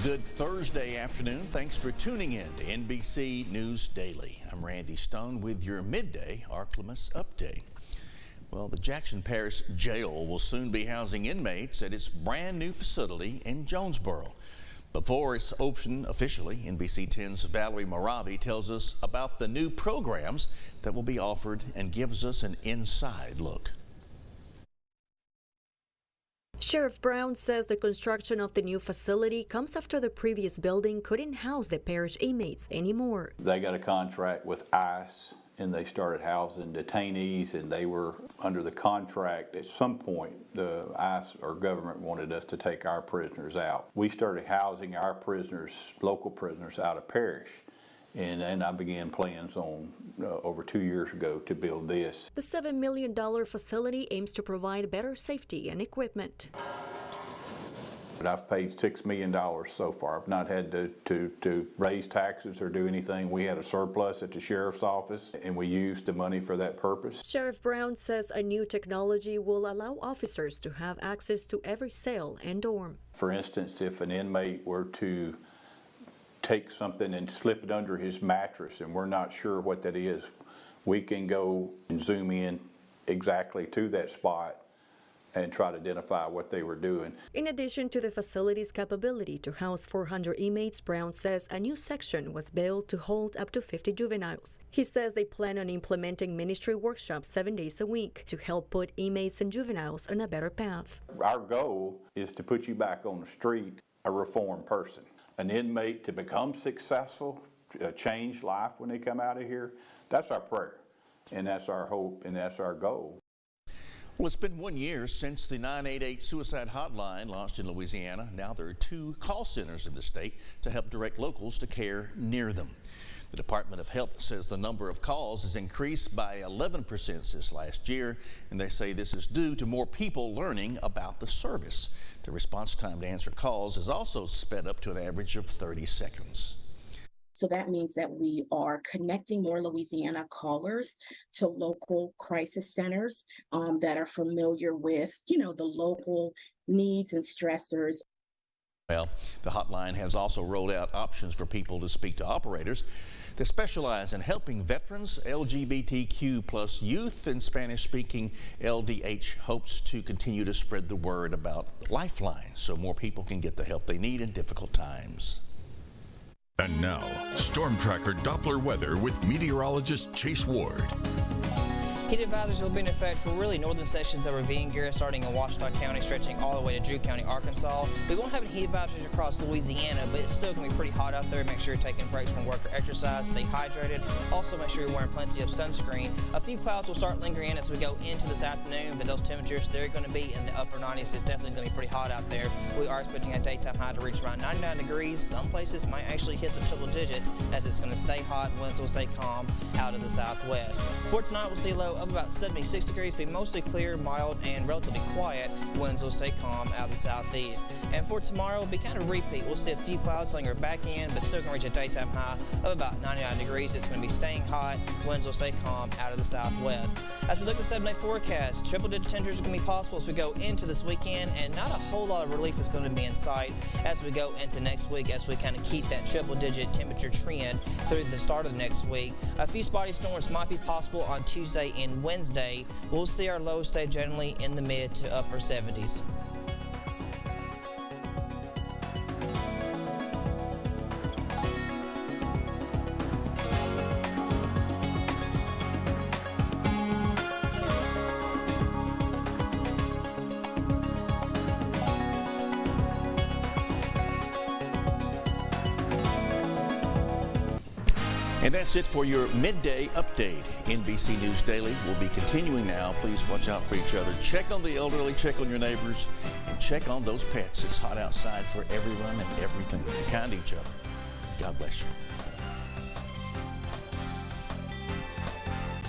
Good Thursday afternoon. Thanks for tuning in to NBC News Daily. I'm Randy Stone with your Midday Ark-La-Miss update. Well, the Jackson Parish Jail will soon be housing inmates at its brand new facility in Jonesboro. Before it's open officially, NBC 10's Valerie Moravi tells us about the new programs that will be offered and gives us an inside look. Sheriff Brown says the construction of the new facility comes after the previous building couldn't house the parish inmates anymore. They got a contract with ICE and they started housing detainees, and they were under the contract. At some point, the ICE or government wanted us to take our prisoners out. We started housing our prisoners, local prisoners, out of parish. And then I began plans on over 2 years ago to build this. The $7 million facility aims to provide better safety and equipment. But I've paid $6 million so far. I've not had to raise taxes or do anything. We had a surplus at the sheriff's office, and we used the money for that purpose. Sheriff Brown says a new technology will allow officers to have access to every cell and dorm. For instance, if an inmate were to take something and slip it under his mattress and we're not sure what that is, we can go and zoom in exactly to that spot and try to identify what they were doing. In addition to the facility's capability to house 400 inmates, Brown says a new section was built to hold up to 50 juveniles. He says they plan on implementing ministry workshops 7 days a week to help put inmates and juveniles on a better path. Our goal is to put you back on the street a reformed person. An inmate to become successful, change life when they come out of here. That's our prayer, and that's our hope, and that's our goal. Well, it's been 1 year since the 988 suicide hotline launched in Louisiana. Now there are 2 call centers in the state to help direct locals to care near them. The Department of Health says the number of calls has increased by 11% since last year, and they say this is due to more people learning about the service. The response time to answer calls is also sped up to an average of 30 seconds. So that means that we are connecting more Louisiana callers to local crisis centers that are familiar with, the local needs and stressors. Well, the hotline has also rolled out options for people to speak to operators that specialize in helping veterans, LGBTQ+ youth, and Spanish-speaking. LDH hopes to continue to spread the word about Lifeline so more people can get the help they need in difficult times. And now, Storm Tracker Doppler weather with meteorologist Chase Ward. Heat advisories will be in effect for really northern sections of Ravine Garrett, starting in Washita County, stretching all the way to Drew County, Arkansas. We won't have any heat advisories across Louisiana, but it's still going to be pretty hot out there. Make sure you're taking breaks from work or exercise. Stay hydrated. Also, make sure you're wearing plenty of sunscreen. A few clouds will start lingering in as we go into this afternoon, but those temperatures, they're going to be in the upper 90s. It's definitely going to be pretty hot out there. We are expecting a daytime high to reach around 99 degrees. Some places might actually hit the triple digits as it's going to stay hot. Winds will stay calm out of the southwest. For tonight, we'll see a low of about 76 degrees, be mostly clear, mild, and relatively quiet. Winds will stay calm out of the southeast. And for tomorrow, it'll be kind of repeat. We'll see a few clouds linger back in, but still going to reach a daytime high of about 99 degrees. It's going to be staying hot. Winds will stay calm out of the southwest. As we look at the 7-day forecast, triple-digit temperatures are going to be possible as we go into this weekend, and not a whole lot of relief is going to be in sight as we go into next week, as we kind of keep that triple-digit temperature trend through the start of next week. A few spotty storms might be possible on Tuesday and Wednesday. We'll see our lows stay generally in the mid to upper 70s. And that's it for your midday update. NBC News Daily will be continuing now. Please watch out for each other. Check on the elderly, check on your neighbors, and check on those pets. It's hot outside for everyone and everything. Be kind to each other. God bless you.